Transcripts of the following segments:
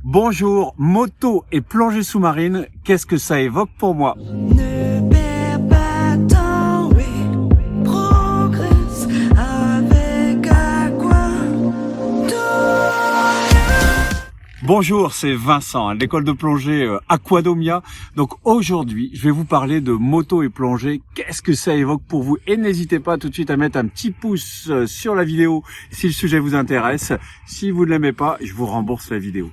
Bonjour, moto et plongée sous-marine, qu'est-ce que ça évoque pour moi? Ne perds pas ton rythme, progresse avec Bonjour, c'est Vincent, de l'école de plongée Aquadomia. Donc aujourd'hui, je vais vous parler de moto et plongée. Qu'est-ce que ça évoque pour vous? Et n'hésitez pas tout de suite à mettre un petit pouce sur la vidéo si le sujet vous intéresse. Si vous ne l'aimez pas, je vous rembourse la vidéo.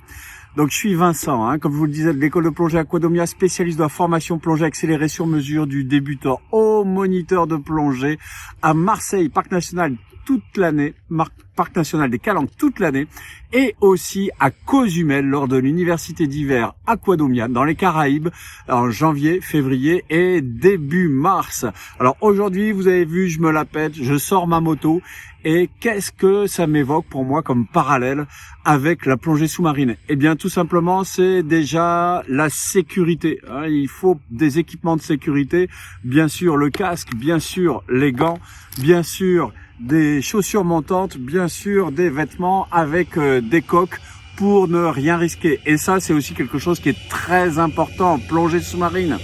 Donc je suis Vincent, comme je vous le disais, de l'école de plongée Aquadomia, spécialiste de la formation plongée accélérée sur mesure du débutant au moniteur de plongée à Marseille, parc national toute l'année, parc national des Calanques toute l'année, et aussi à Cozumel lors de l'université d'hiver Aquadomia dans les Caraïbes en janvier, février et début mars. Alors aujourd'hui, vous avez vu, je me la pète, je sors ma moto. Et qu'est-ce que ça m'évoque pour moi comme parallèle avec la plongée sous-marine? Eh bien, tout simplement, c'est déjà la sécurité. Il faut des équipements de sécurité, bien sûr le casque, bien sûr les gants, bien sûr des chaussures montantes, bien sûr des vêtements avec des coques pour ne rien risquer. Et ça, c'est aussi quelque chose qui est très important en plongée sous-marine.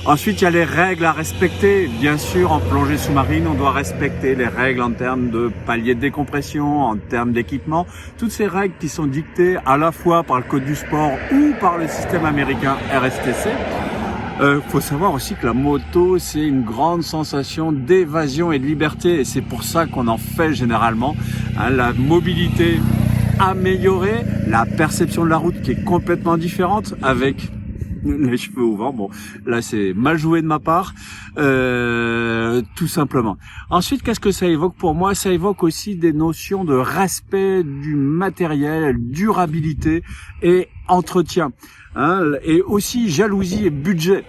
Ensuite, il y a les règles à respecter. Bien sûr, en plongée sous-marine, on doit respecter les règles en termes de palier de décompression, en termes d'équipement. Toutes ces règles qui sont dictées à la fois par le Code du sport ou par le système américain RSTC. Faut savoir aussi que la moto, c'est une grande sensation d'évasion et de liberté. Et c'est pour ça qu'on en fait généralement. La mobilité améliorée, la perception de la route qui est complètement différente avec les cheveux au vent. Bon, là c'est mal joué de ma part, tout simplement. Ensuite, qu'est-ce que ça évoque pour moi? Ça évoque aussi des notions de respect du matériel, durabilité et entretien, et aussi jalousie et budget.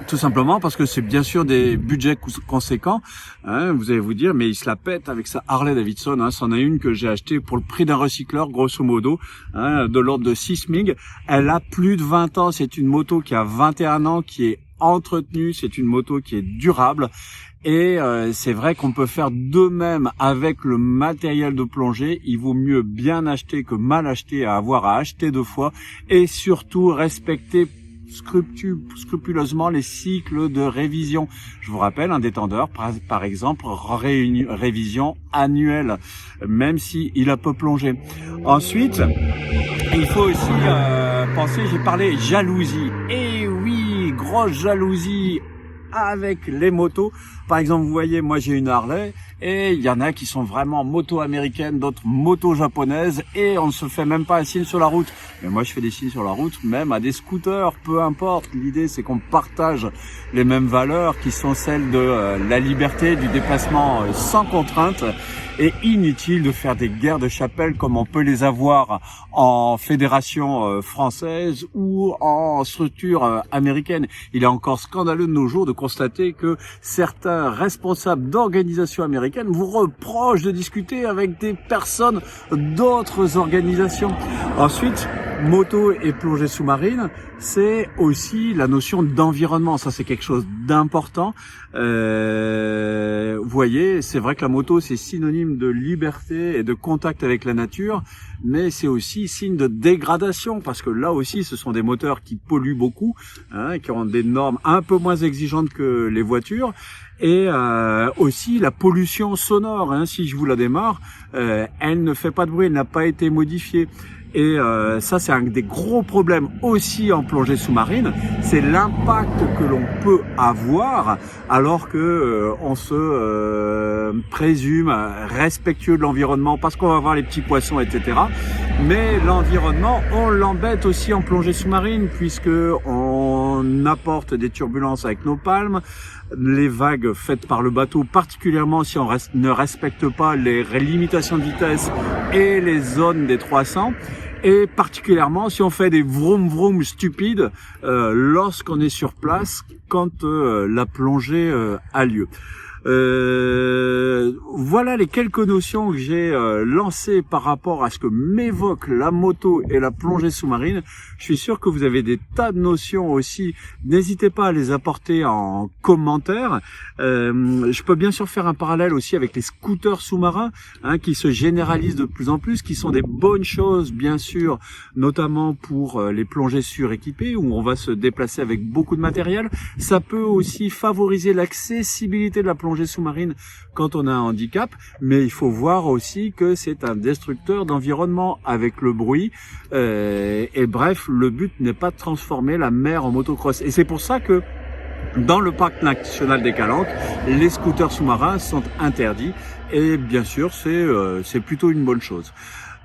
Tout simplement parce que c'est bien sûr des budgets conséquents. Vous allez vous dire, mais il se la pète avec sa Harley Davidson. C'en est une que j'ai achetée pour le prix d'un recycleur, grosso modo, de l'ordre de 6 MIG. Elle a plus de 20 ans. C'est une moto qui a 21 ans, qui est entretenue. C'est une moto qui est durable. Et c'est vrai qu'on peut faire de même avec le matériel de plongée. Il vaut mieux bien acheter que mal acheter, à avoir à acheter deux fois. Et surtout respecter scrupuleusement les cycles de révision. Je vous rappelle, un détendeur, par exemple, révision annuelle, même si il a peu plongé. Ensuite, il faut aussi penser, j'ai parlé jalousie. Et oui, grosse jalousie avec les motos. Par exemple, vous voyez, moi j'ai une Harley et il y en a qui sont vraiment moto américaines, d'autres moto japonaises et on ne se fait même pas un signe sur la route. Mais moi je fais des signes sur la route, même à des scooters, peu importe. L'idée c'est qu'on partage les mêmes valeurs qui sont celles de la liberté, du déplacement sans contrainte. Et inutile de faire des guerres de chapelle comme on peut les avoir en fédération française ou en structure américaine. Il est encore scandaleux de nos jours de constater que certains responsables d'organisations américaines vous reprochent de discuter avec des personnes d'autres organisations. Ensuite, moto et plongée sous-marine, c'est aussi la notion d'environnement. Ça, c'est quelque chose d'important. Vous voyez, c'est vrai que la moto, c'est synonyme de liberté et de contact avec la nature, mais c'est aussi signe de dégradation, parce que là aussi, ce sont des moteurs qui polluent beaucoup, qui ont des normes un peu moins exigeantes que les voitures. Et aussi la pollution sonore, si je vous la démarre, elle ne fait pas de bruit, elle n'a pas été modifiée. Et ça, c'est un des gros problèmes aussi en plongée sous-marine, c'est l'impact que l'on peut avoir alors que on se présume respectueux de l'environnement parce qu'on va voir les petits poissons, etc. Mais l'environnement, on l'embête aussi en plongée sous-marine puisque on apporte des turbulences avec nos palmes, les vagues faites par le bateau, particulièrement si on ne respecte pas les limitations de vitesse et les zones des 300. Et particulièrement si on fait des vroom vroom stupides lorsqu'on est sur place quand la plongée a lieu. Voilà les quelques notions que j'ai lancées par rapport à ce que m'évoque la moto et la plongée sous-marine. Je suis sûr que vous avez des tas de notions aussi. N'hésitez pas à les apporter en commentaire. Je peux bien sûr faire un parallèle aussi avec les scooters sous-marins, hein, qui se généralisent de plus en plus, qui sont des bonnes choses bien sûr, notamment pour les plongées suréquipées où on va se déplacer avec beaucoup de matériel. Ça peut aussi favoriser l'accessibilité de la plongée sous-marine quand on a un handicap, mais il faut voir aussi que c'est un destructeur d'environnement avec le bruit. Et bref, le but n'est pas de transformer la mer en motocross. Et c'est pour ça que dans le parc national des Calanques, les scooters sous-marins sont interdits. Et bien sûr, c'est plutôt une bonne chose.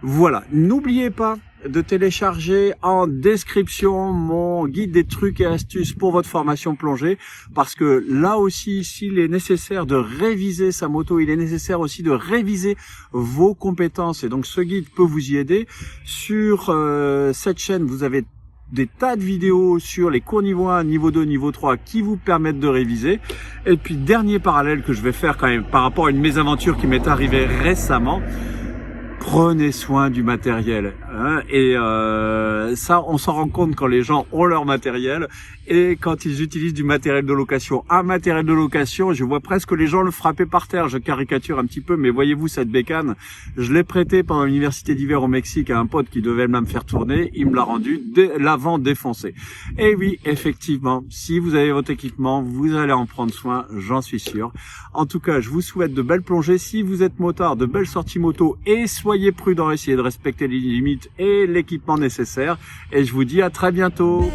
Voilà, n'oubliez pas de télécharger en description mon guide des trucs et astuces pour votre formation plongée, parce que là aussi, s'il est nécessaire de réviser sa moto, il est nécessaire aussi de réviser vos compétences, et donc ce guide peut vous y aider. Sur cette chaîne, vous avez des tas de vidéos sur les cours niveau 1, niveau 2, niveau 3 qui vous permettent de réviser. Et puis dernier parallèle que je vais faire quand même par rapport à une mésaventure qui m'est arrivée récemment, prenez soin du matériel, hein, et ça on s'en rend compte quand les gens ont leur matériel et quand ils utilisent du matériel de location. Un matériel de location, je vois presque les gens le frapper par terre, je caricature un petit peu, mais voyez-vous cette bécane, je l'ai prêté pendant l'université d'hiver au Mexique à un pote qui devait même faire tourner, il me l'a rendu l'avant défoncé. Et oui, effectivement, si vous avez votre équipement, vous allez en prendre soin, j'en suis sûr. En tout cas, je vous souhaite de belles plongées, si vous êtes motard, de belles sorties moto, et soyez prudents, essayez de respecter les limites et l'équipement nécessaire, et je vous dis à très bientôt.